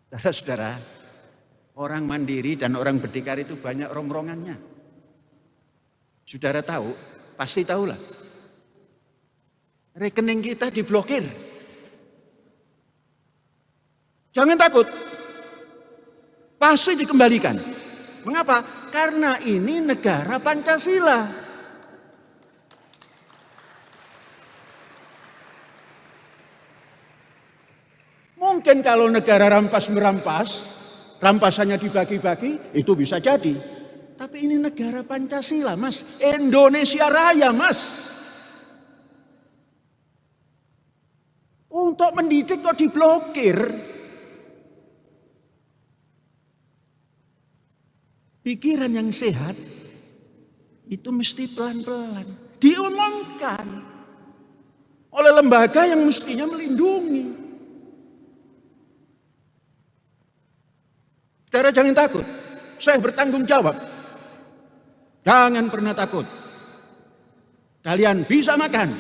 Saudara-saudara, orang mandiri dan orang berdikari itu banyak rongrongannya. Saudara tahu, pasti tahulah. Rekening kita diblokir. Jangan takut. Pasti dikembalikan. Mengapa? Karena ini negara Pancasila. Mungkin kalau negara rampas-merampas, rampasannya dibagi-bagi, itu bisa jadi. Tapi ini negara Pancasila, Mas. Indonesia Raya, Mas. Untuk mendidik kok diblokir. Pikiran yang sehat itu mesti pelan-pelan diumumkan oleh lembaga yang mestinya melindungi. Saudara jangan takut, saya bertanggung jawab. Jangan pernah takut. Kalian bisa makan.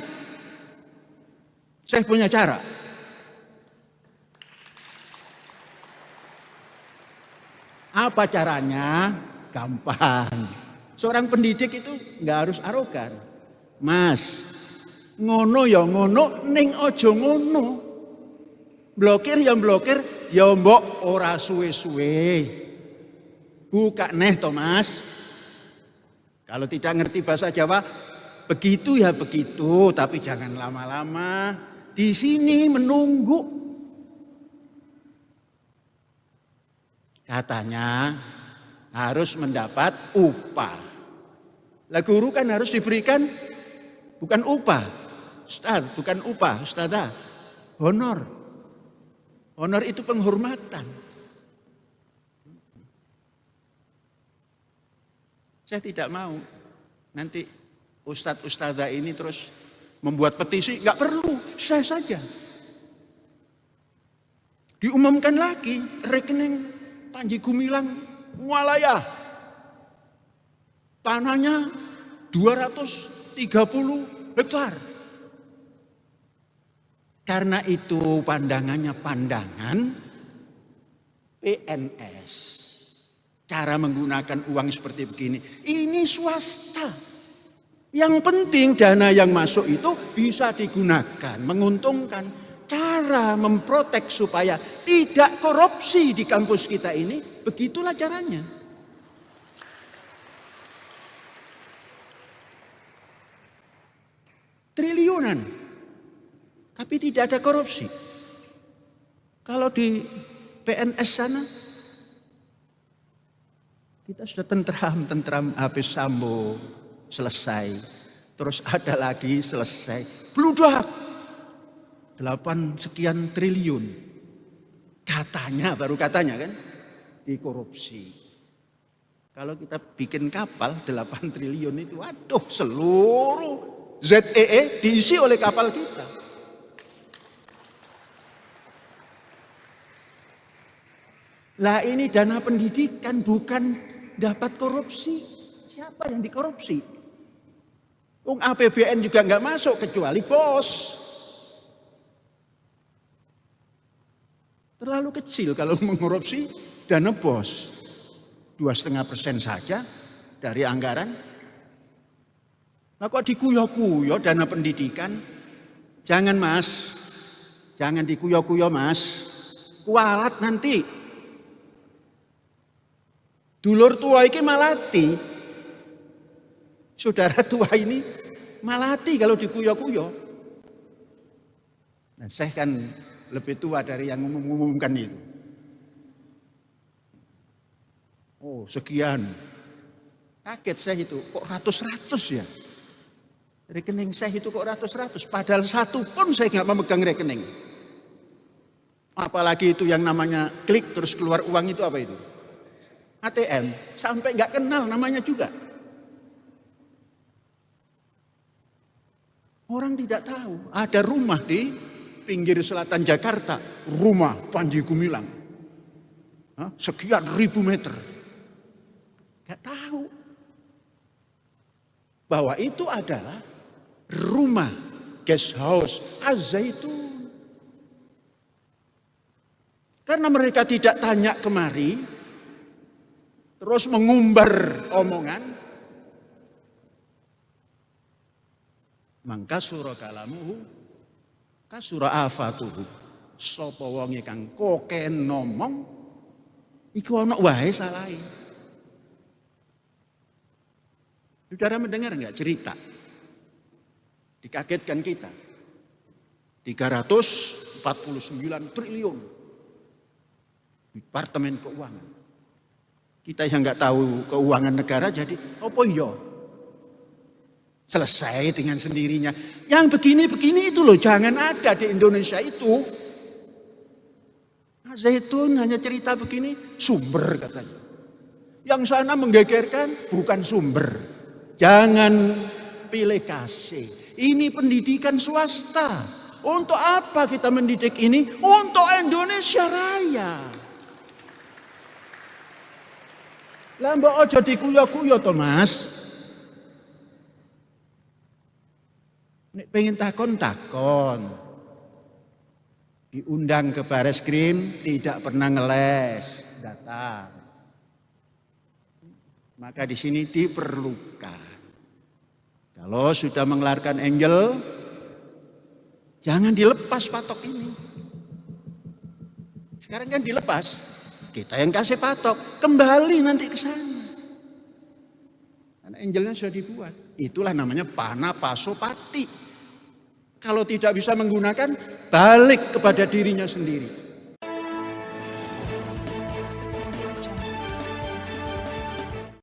Saya punya cara. Apa caranya? Gampang. Seorang pendidik itu nggak harus arogan. Mas, ngono ya ngono, ning ojo ngono. Blokir ya blokir, ya mbok ora suwe-suwe. Buka neh to Mas. Kalau tidak ngerti bahasa Jawa, begitu ya begitu, tapi jangan lama-lama. Di sini menunggu. Katanya harus mendapat upah. Lah guru kan harus diberikan bukan upah, Ustaz, bukan upah, Ustazah. Honor. Honor itu penghormatan. Saya tidak mau nanti Ustadz Ustazah ini terus membuat petisi, nggak perlu, saya saja. Diumumkan lagi rekening Panji Gumilang Mualaya. Tanahnya 230 hektar. Karena itu pandangannya pandangan PNS. Cara menggunakan uang seperti begini. Ini swasta. Yang penting dana yang masuk itu bisa digunakan, menguntungkan. Cara memprotek supaya tidak korupsi di kampus kita ini, begitulah caranya. Triliunan, tapi tidak ada korupsi. Kalau di PNS sana, kita sudah tentram habis Sambo, selesai. Terus ada lagi selesai. Bludak. 8 sekian triliun. Katanya, baru katanya kan, dikorupsi. Kalau kita bikin kapal 8 triliun itu, waduh seluruh ZEE diisi oleh kapal kita. Lah ini dana pendidikan bukan dapat korupsi. Siapa yang dikorupsi? APBN juga nggak masuk kecuali bos. Terlalu kecil kalau mengkorupsi dana bos. 2,5% saja dari anggaran. Nah kok dikuyo-kuyo dana pendidikan? Jangan Mas, jangan dikuyo-kuyo Mas. Kualat nanti. Dulur tua ini malati. Saudara tua ini malati kalau dikuyo-kuyo. Nah saya kan lebih tua dari yang mengumumkan itu. Oh sekian. Kaget saya itu, kok ratus-ratus ya. Rekening saya itu kok ratus-ratus. Padahal satu pun saya nggak memegang rekening. Apalagi itu yang namanya klik terus keluar uang itu apa itu? ATM. Sampai nggak kenal namanya juga. Orang tidak tahu ada rumah di pinggir selatan Jakarta, rumah Panji Gumilang. Sekian ribu meter. Gak tahu. Bahwa itu adalah rumah guest house Az-Zaitun. Karena mereka tidak tanya kemari, terus mengumbar omongan, mangka surah kalamuhu kasura afatuhu. Sapa wonge kang koken ngomong iku ana wae salahe. Saudara mendengar enggak cerita? Dikagetkan kita. 349 triliun Departemen Keuangan. Kita yang enggak tahu keuangan negara jadi apa iya? Selesai dengan sendirinya. Yang begini-begini itu loh jangan ada di Indonesia itu. Nah, Zaitun hanya cerita begini, sumber katanya. Yang sana menggegerkan bukan sumber. Jangan pilih kasih. Ini pendidikan swasta. Untuk apa kita mendidik ini? Untuk Indonesia Raya. Lah mbok aja dikuyo-kuyo to, Mas. Nek pengen takon. Diundang ke Bareskrim, tidak pernah ngeles, datang. Maka di sini diperlukan. Kalau sudah mengeluarkan angel, jangan dilepas patok ini. Sekarang kan dilepas, kita yang kasih patok, kembali nanti ke sana. Karena angelnya sudah dibuat. Itulah namanya pana pasopati. Kalau tidak bisa menggunakan, balik kepada dirinya sendiri.